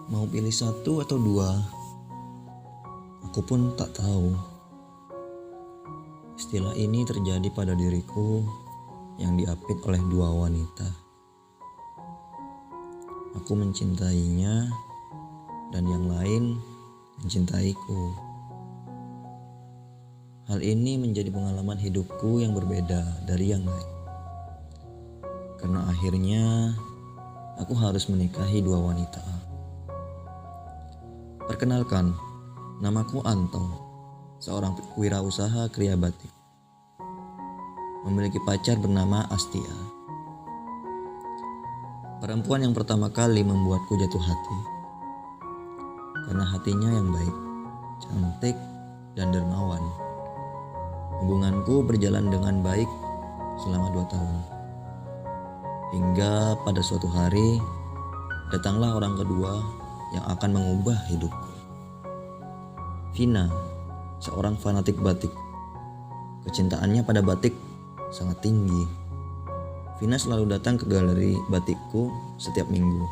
Mau pilih satu atau dua, aku pun tak tahu. Istilah ini terjadi pada diriku yang diapit oleh dua wanita. Aku mencintainya dan yang lain mencintaiku. Hal ini menjadi pengalaman hidupku yang berbeda dari yang lain. Karena akhirnya aku harus menikahi dua wanita. Perkenalkan, namaku Anto, seorang wirausaha kriya batik. Memiliki pacar bernama Astia. Perempuan yang pertama kali membuatku jatuh hati. Karena hatinya yang baik, cantik, dan dermawan. Hubunganku berjalan dengan baik selama 2 tahun. Hingga pada suatu hari, datanglah orang kedua yang akan mengubah hidupku. Vina, seorang fanatik batik. Kecintaannya pada batik sangat tinggi. Vina selalu datang ke galeri batikku setiap minggu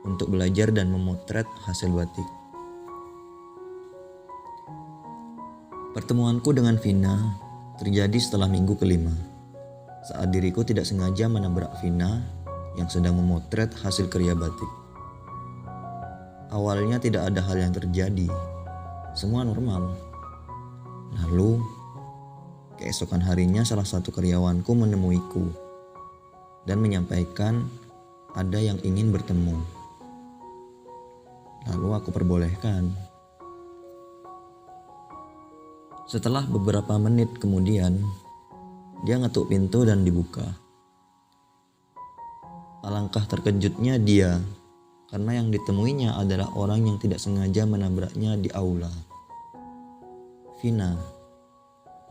untuk belajar dan memotret hasil batik. Pertemuanku dengan Vina terjadi setelah minggu kelima, saat diriku tidak sengaja menabrak Vina yang sedang memotret hasil karya batik. Awalnya tidak ada hal yang terjadi, semua normal. Lalu, keesokan harinya salah satu karyawanku menemuiku dan menyampaikan ada yang ingin bertemu. Lalu aku perbolehkan. Setelah beberapa menit kemudian, dia ngetuk pintu dan dibuka. Alangkah terkejutnya dia, karena yang ditemuinya adalah orang yang tidak sengaja menabraknya di aula. Vina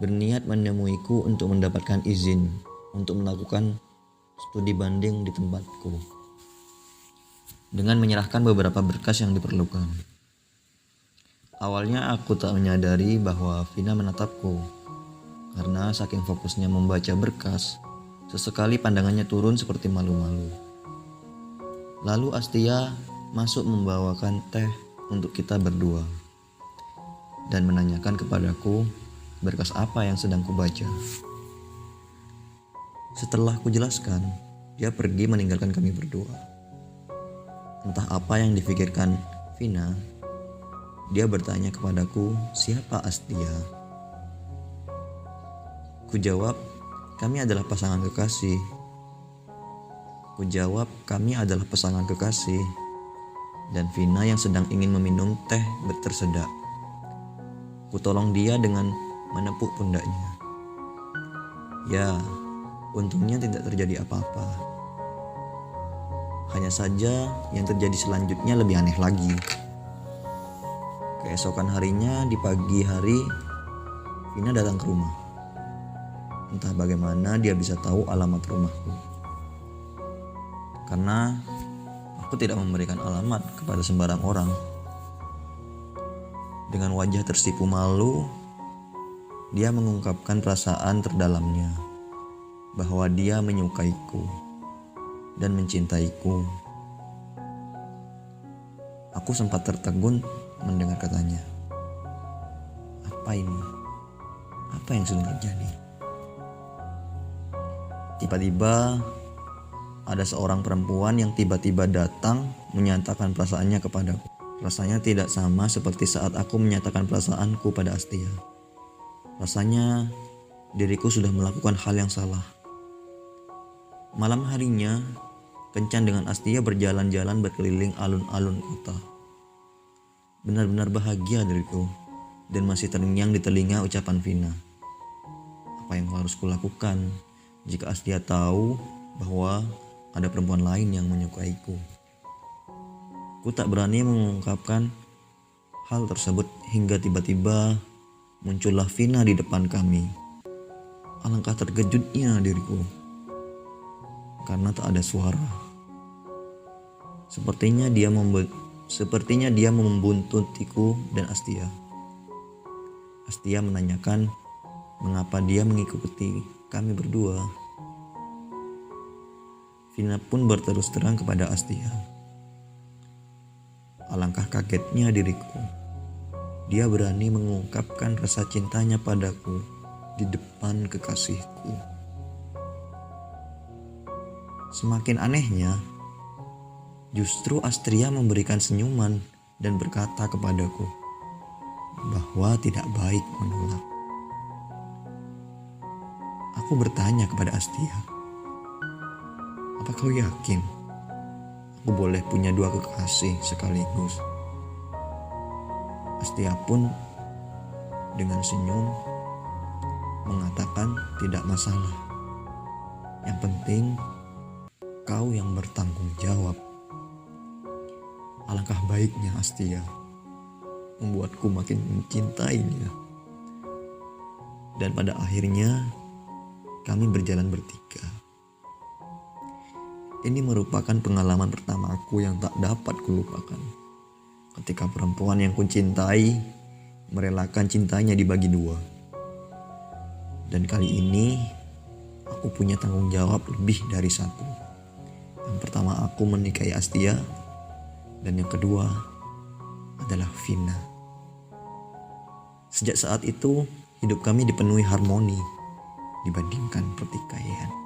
berniat menemuiku untuk mendapatkan izin untuk melakukan studi banding di tempatku, dengan menyerahkan beberapa berkas yang diperlukan. Awalnya aku tak menyadari bahwa Vina menatapku, karena saking fokusnya membaca berkas, sesekali pandangannya turun seperti malu-malu. Lalu Astia masuk membawakan teh untuk kita berdua, dan menanyakan kepadaku berkas apa yang sedang kubaca. Setelah kujelaskan, dia pergi meninggalkan kami berdua. Entah apa yang difikirkan Vina, dia bertanya kepadaku, siapa Astia? Kujawab, kami adalah pasangan kekasih. Dan Vina yang sedang ingin meminum teh tersedak. Kutolong dia dengan menepuk pundaknya. Ya, untungnya tidak terjadi apa-apa. Hanya saja yang terjadi selanjutnya lebih aneh lagi. Keesokan harinya di pagi hari, Vina datang ke rumah. Entah bagaimana dia bisa tahu alamat rumahku. Karena aku tidak memberikan alamat kepada sembarang orang. Dengan wajah tersipu malu, dia mengungkapkan perasaan terdalamnya bahwa dia menyukaiku dan mencintaiku. Aku sempat tertegun mendengar katanya. Apa ini? Apa yang sedang terjadi? Tiba-tiba ada seorang perempuan yang tiba-tiba datang menyatakan perasaannya kepadaku. Rasanya tidak sama seperti saat aku menyatakan perasaanku pada Astia. Rasanya diriku sudah melakukan hal yang salah. Malam harinya, kencan dengan Astia berjalan-jalan berkeliling alun-alun kota. Benar-benar bahagia diriku, dan masih terngiang di telinga ucapan Vina. Apa yang harus kulakukan jika Astia tahu bahwa ada perempuan lain yang menyukaiku? Ku tak berani mengungkapkan hal tersebut hingga tiba-tiba muncullah Vina di depan kami. Alangkah terkejutnya diriku, karena tak ada suara. Sepertinya dia membuntutiku dan Astia. Astia menanyakan mengapa dia mengikuti kami berdua. Vina pun berterus terang kepada Astia. Alangkah kagetnya diriku. Dia berani mengungkapkan rasa cintanya padaku di depan kekasihku. Semakin anehnya, justru Astria memberikan senyuman dan berkata kepadaku bahwa tidak baik menolak. Aku bertanya kepada Astia, "Apa kau yakin aku boleh punya dua kekasih sekaligus?" Astia pun dengan senyum mengatakan tidak masalah. Yang penting kau yang bertanggung jawab. Alangkah baiknya Astia, membuatku makin mencintainya. Dan pada akhirnya kami berjalan bertiga. Ini merupakan pengalaman pertama aku yang tak dapat kulupakan. Ketika perempuan yang kucintai merelakan cintanya dibagi dua. Dan kali ini aku punya tanggung jawab lebih dari satu. Yang pertama aku menikahi Astia, dan yang kedua adalah Vina. Sejak saat itu hidup kami dipenuhi harmoni dibandingkan pertikaian.